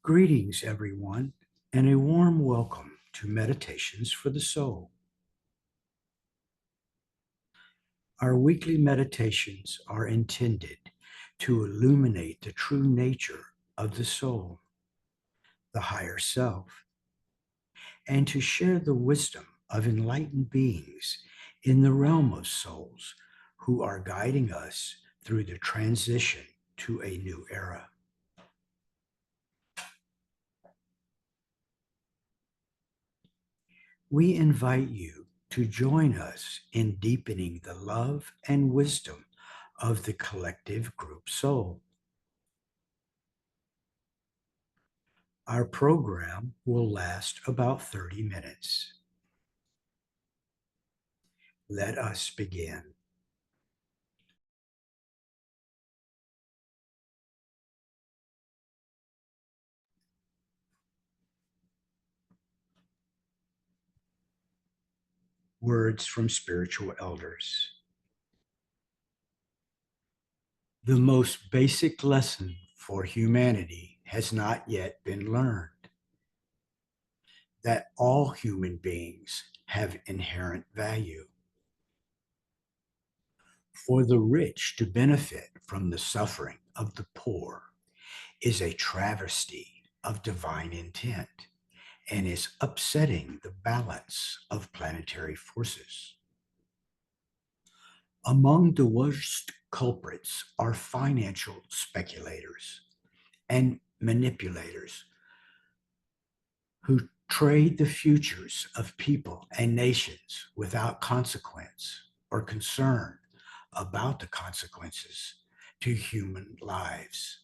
Greetings, everyone, and a warm welcome to Meditations for the Soul. Our weekly meditations are intended to illuminate the true nature of the soul, the higher self, and to share the wisdom of enlightened beings in the realm of souls who are guiding us through the transition to a new era. We invite you to join us in deepening the love and wisdom of the collective group soul. Our program will last about 30 minutes. Let us begin. Words from spiritual elders. The most basic lesson for humanity has not yet been learned. that all human beings have inherent value. For the rich to benefit from the suffering of the poor is a travesty of divine intent and is upsetting the balance of planetary forces. Among the worst culprits are financial speculators and manipulators who trade the futures of people and nations without consequence or concern about the consequences to human lives.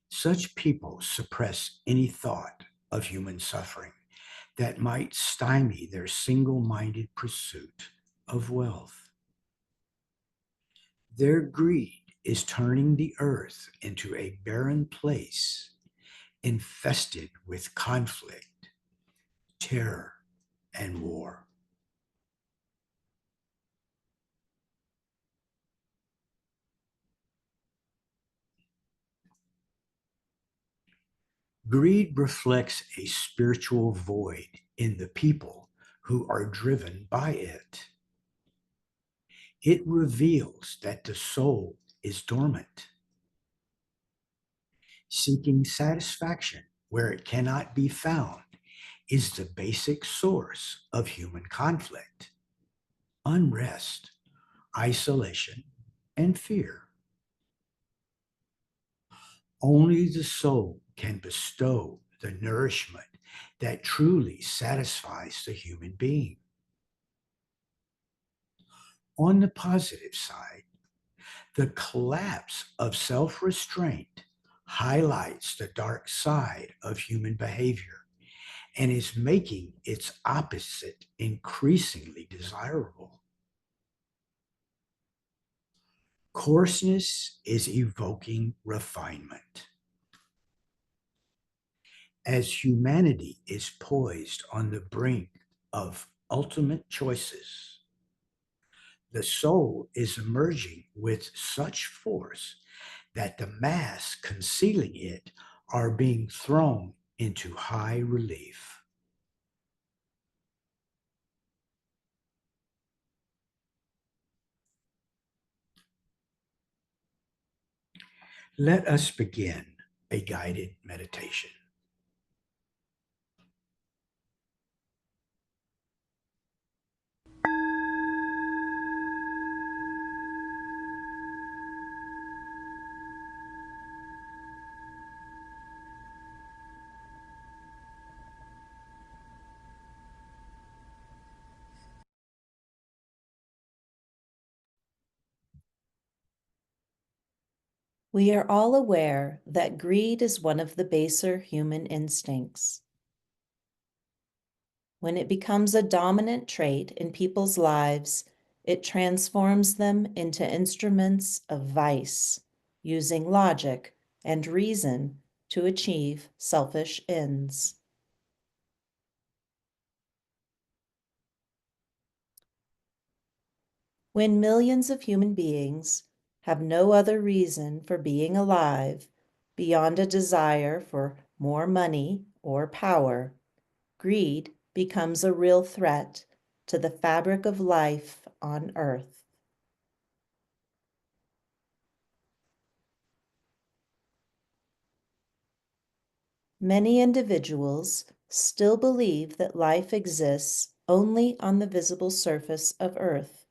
Such people suppress any thought of human suffering that might stymie their single minded pursuit of wealth. Their greed is turning the earth into a barren place infested with conflict, terror, and war. Greed reflects a spiritual void in the people who are driven by it. It reveals that the soul is dormant, seeking satisfaction where it cannot be found is the basic source of human conflict, unrest, isolation, and fear. Only the soul can bestow the nourishment that truly satisfies the human being. On the positive side, the collapse of self restraint highlights the dark side of human behavior and is making its opposite increasingly desirable. Coarseness is evoking refinement. As humanity is poised on the brink of ultimate choices, the soul is emerging with such force that the masks concealing it are being thrown into high relief. Let us begin a guided meditation. We are all aware that greed is one of the baser human instincts. When it becomes a dominant trait in people's lives, it transforms them into instruments of vice, using logic and reason to achieve selfish ends. When millions of human beings have no other reason for being alive beyond a desire for more money or power, greed becomes a real threat to the fabric of life on Earth. Many individuals still believe that life exists only on the visible surface of Earth,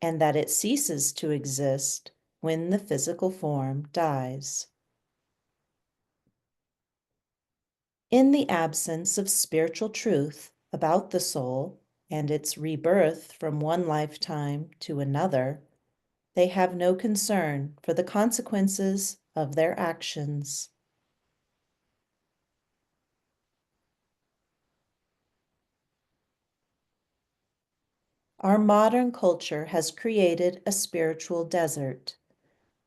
and that it ceases to exist when the physical form dies. In the absence of spiritual truth about the soul and its rebirth from one lifetime to another, they have no concern for the consequences of their actions. Our modern culture has created a spiritual desert,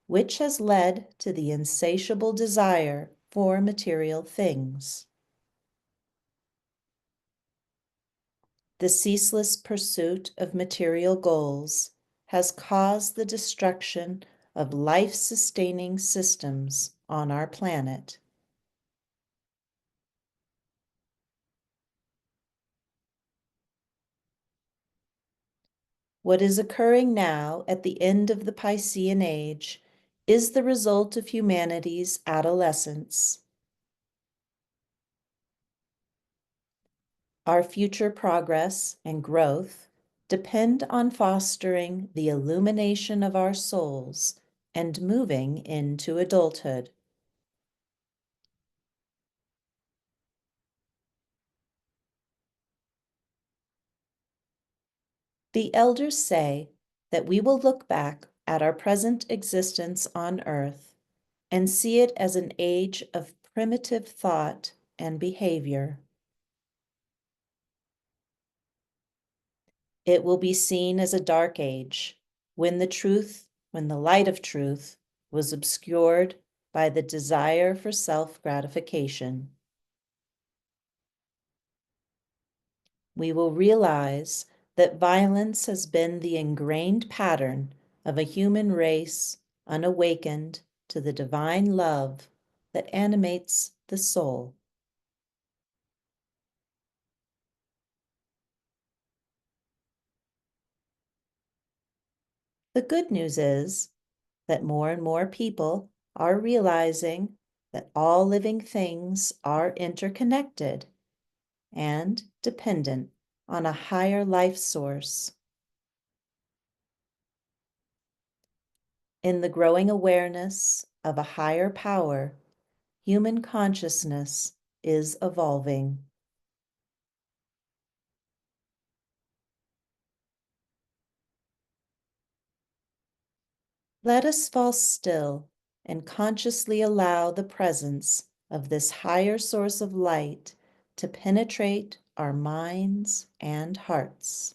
which has led to the insatiable desire for material things. The ceaseless pursuit of material goals has caused the destruction of life-sustaining systems on our planet. What is occurring now at the end of the Piscean Age is the result of humanity's adolescence. Our future progress and growth depend on fostering the illumination of our souls and moving into adulthood. The elders say that we will look back at our present existence on earth and see it as an age of primitive thought and behavior. It will be seen as a dark age when the light of truth was obscured by the desire for self-gratification. We will realize that violence has been the ingrained pattern of a human race unawakened to the divine love that animates the soul. The good news is that more and more people are realizing that all living things are interconnected and dependent on a higher life source. In the growing awareness of a higher power, human consciousness is evolving. Let us fall still and consciously allow the presence of this higher source of light to penetrate our minds and hearts.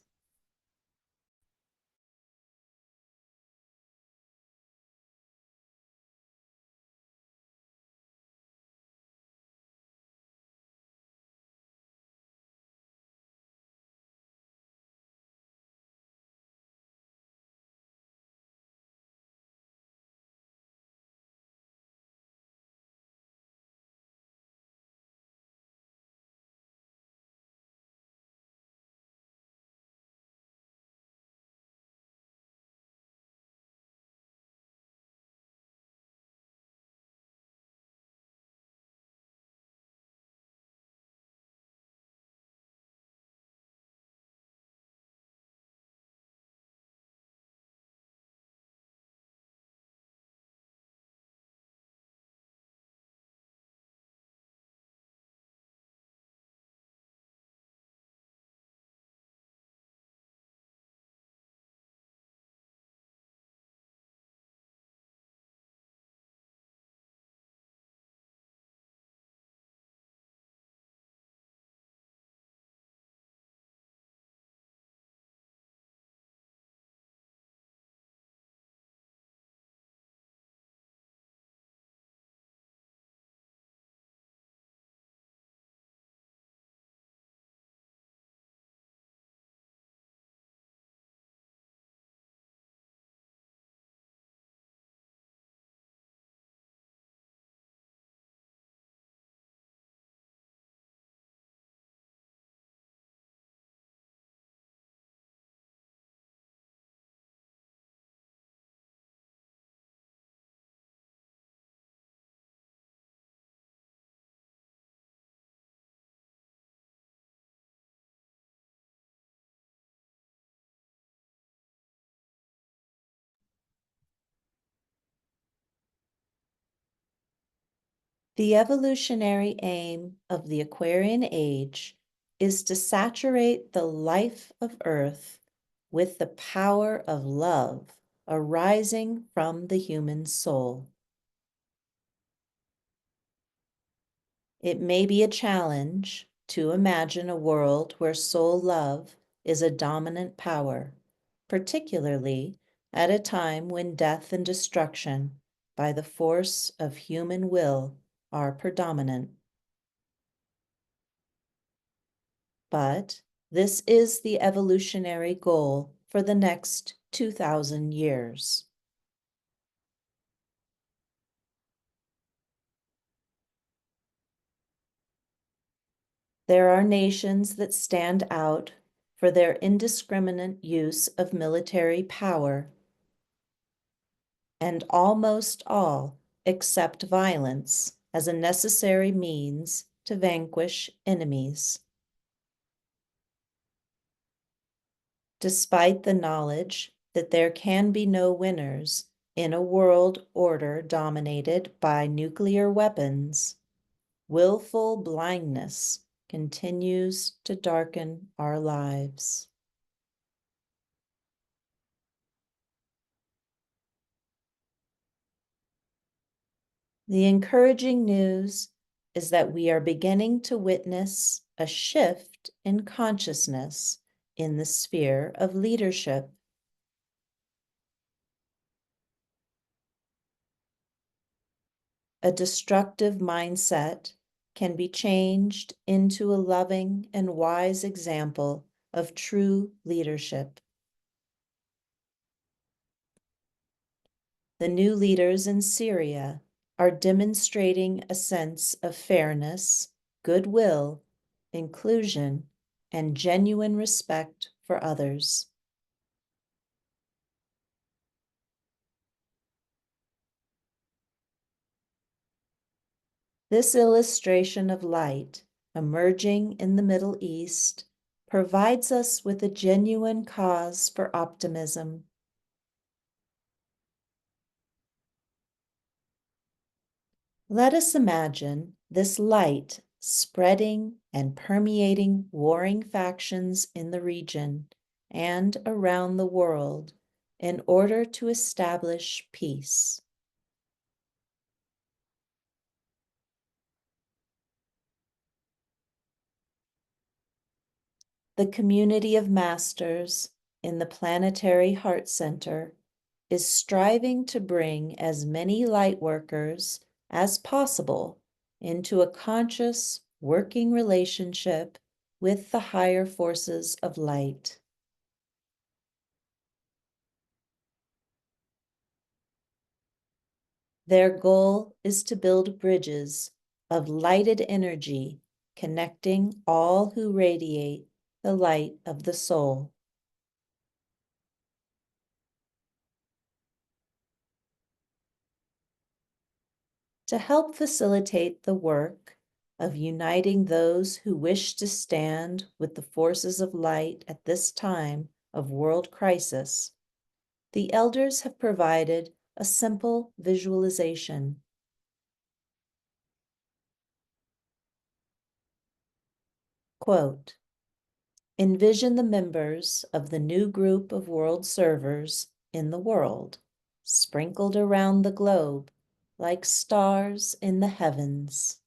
The evolutionary aim of the Aquarian Age is to saturate the life of Earth with the power of love arising from the human soul. It may be a challenge to imagine a world where soul love is a dominant power, particularly at a time when death and destruction by the force of human will are predominant. But this is the evolutionary goal for the next 2,000 years. There are nations that stand out for their indiscriminate use of military power, and almost all accept violence as a necessary means to vanquish enemies. Despite the knowledge that there can be no winners in a world order dominated by nuclear weapons, willful blindness continues to darken our lives. The encouraging news is that we are beginning to witness a shift in consciousness in the sphere of leadership. A destructive mindset can be changed into a loving and wise example of true leadership. The new leaders in Syria are demonstrating a sense of fairness, goodwill, inclusion, and genuine respect for others. This illustration of light emerging in the Middle East provides us with a genuine cause for optimism. Let us imagine this light spreading and permeating warring factions in the region and around the world in order to establish peace. The community of masters in the Planetary Heart Center is striving to bring as many light workers as possible into a conscious, working relationship with the higher forces of light. Their goal is to build bridges of lighted energy connecting all who radiate the light of the soul. To help facilitate the work of uniting those who wish to stand with the forces of light at this time of world crisis, the elders have provided a simple visualization. Quote, envision the members of the new group of world servers in the world, sprinkled around the globe like stars in the heavens.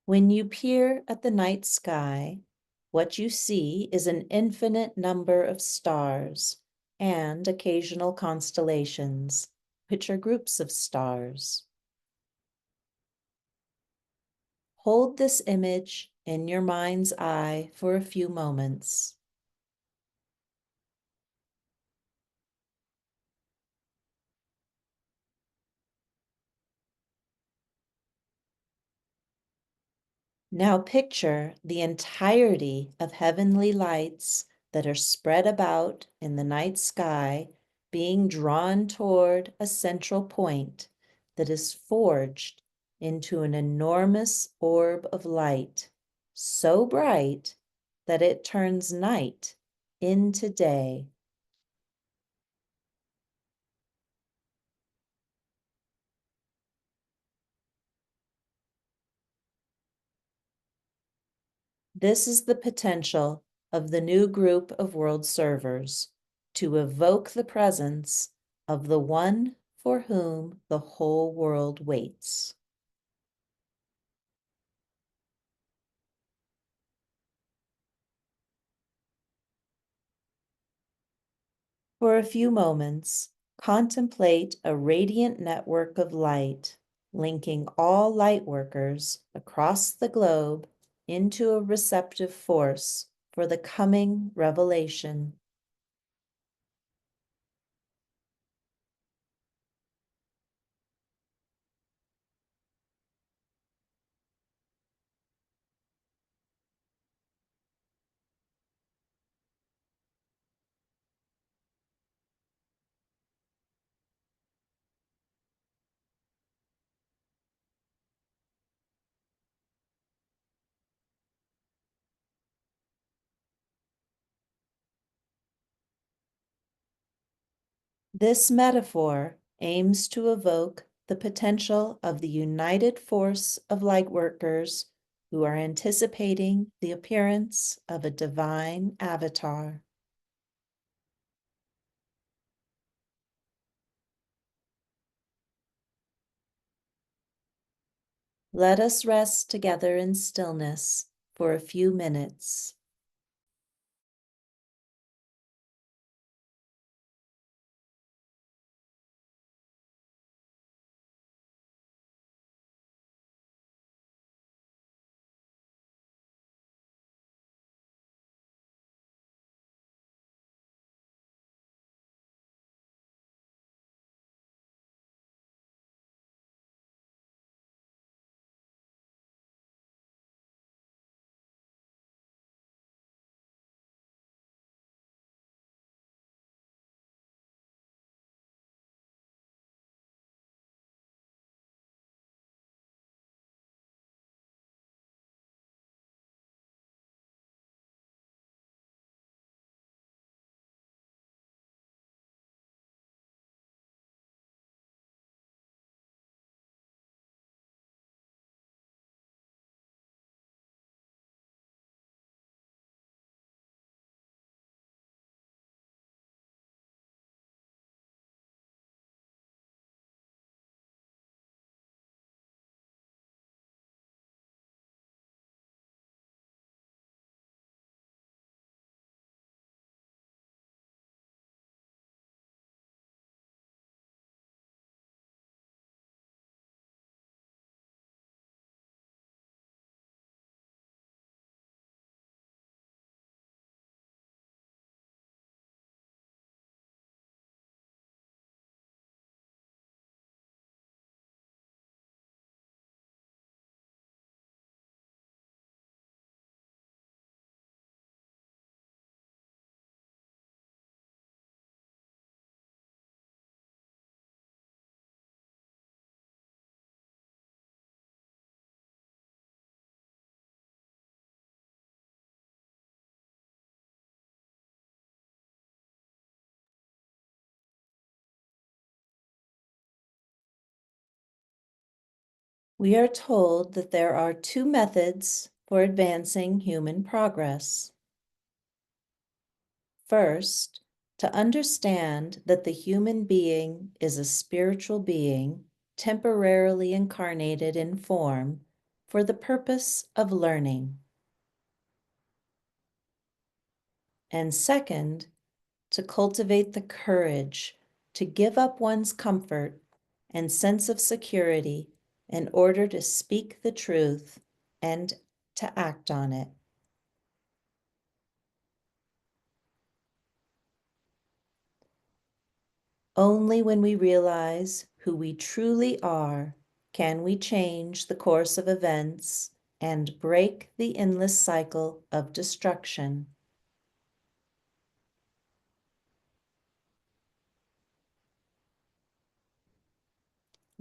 When you peer at the night sky, what you see is an infinite number of stars and occasional constellations, which are groups of stars. Hold this image in your mind's eye for a few moments. Now picture the entirety of heavenly lights that are spread about in the night sky being drawn toward a central point that is forged into an enormous orb of light, so bright that it turns night into day. This is the potential of the new group of world servers to evoke the presence of the one for whom the whole world waits. For a few moments, contemplate a radiant network of light linking all light workers across the globe into a receptive force for the coming revelation. This metaphor aims to evoke the potential of the united force of lightworkers who are anticipating the appearance of a divine avatar. Let us rest together in stillness for a few minutes. We are told that there are two methods for advancing human progress. First, to understand that the human being is a spiritual being temporarily incarnated in form for the purpose of learning. And second, to cultivate the courage to give up one's comfort and sense of security in order to speak the truth and to act on it. Only when we realize who we truly are can we change the course of events and break the endless cycle of destruction.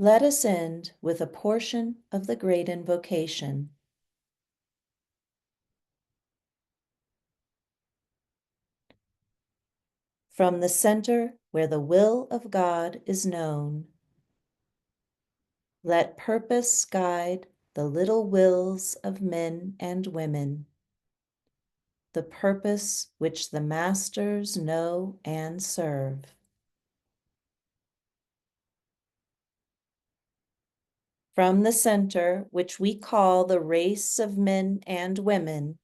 Let us end with a portion of the great invocation. From the center where the will of God is known, let purpose guide the little wills of men and women, the purpose which the masters know and serve. From the center, which we call the race of men and women,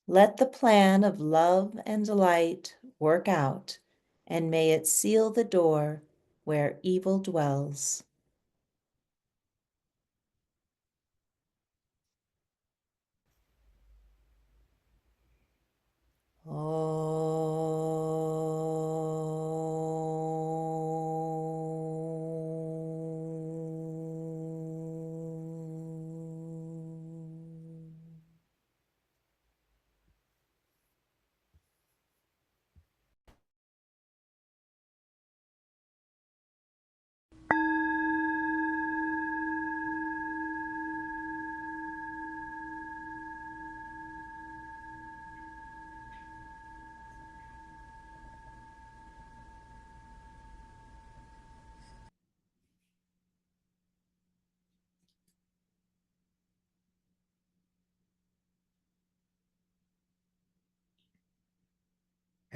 let the plan of love and light work out, and may it seal the door where evil dwells.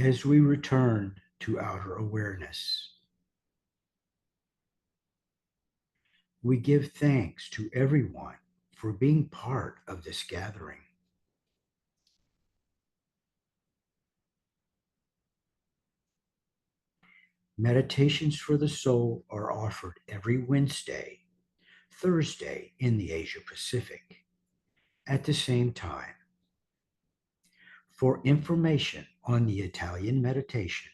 as we return to outer awareness. We give thanks to everyone for being part of this gathering. Meditations for the soul are offered every Wednesday, Thursday in the Asia Pacific at the same time. For information on the Italian meditation,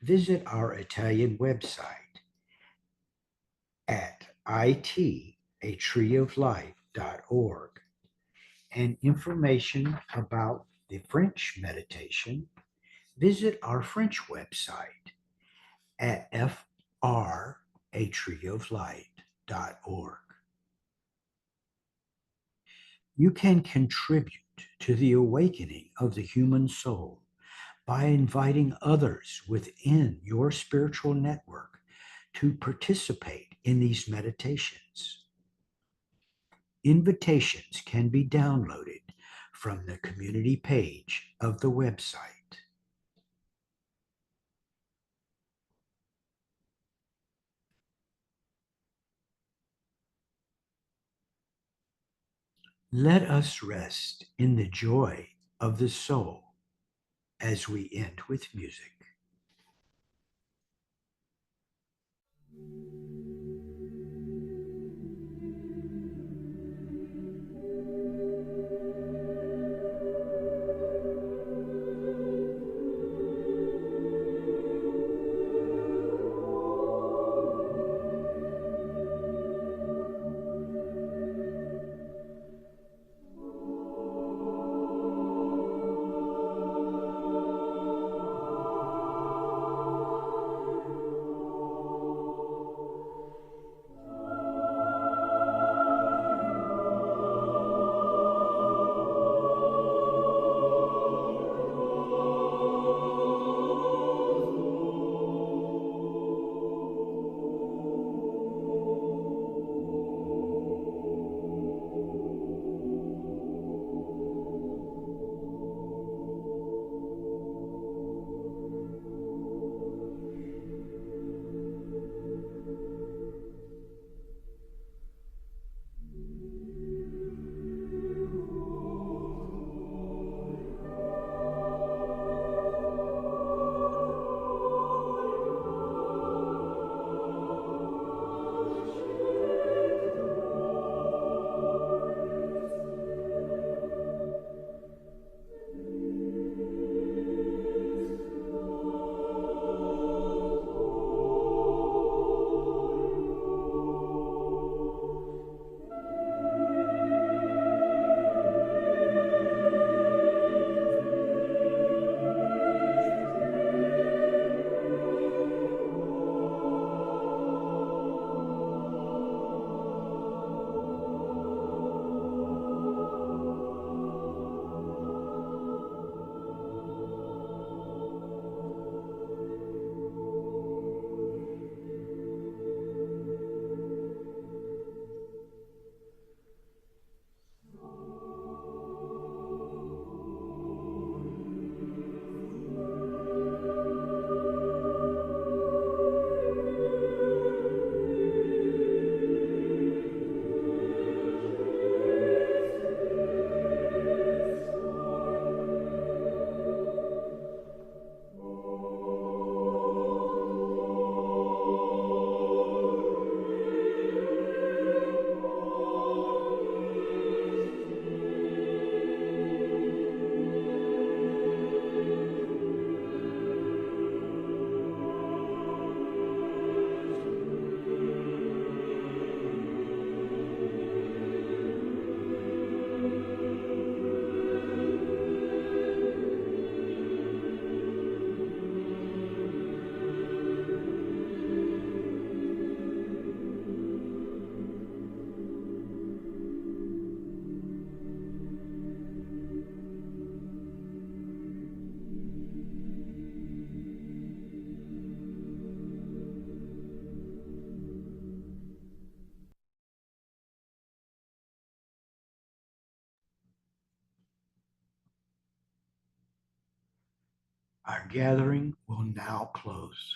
visit our Italian website at itatreeoflife.org, and information about the French meditation, visit our French website at fratreeoflight.org. You can contribute to the awakening of the human soul by inviting others within your spiritual network to participate in these meditations. Invitations can be downloaded from the community page of the website. Let us rest in the joy of the soul as we end with music. Our gathering will now close.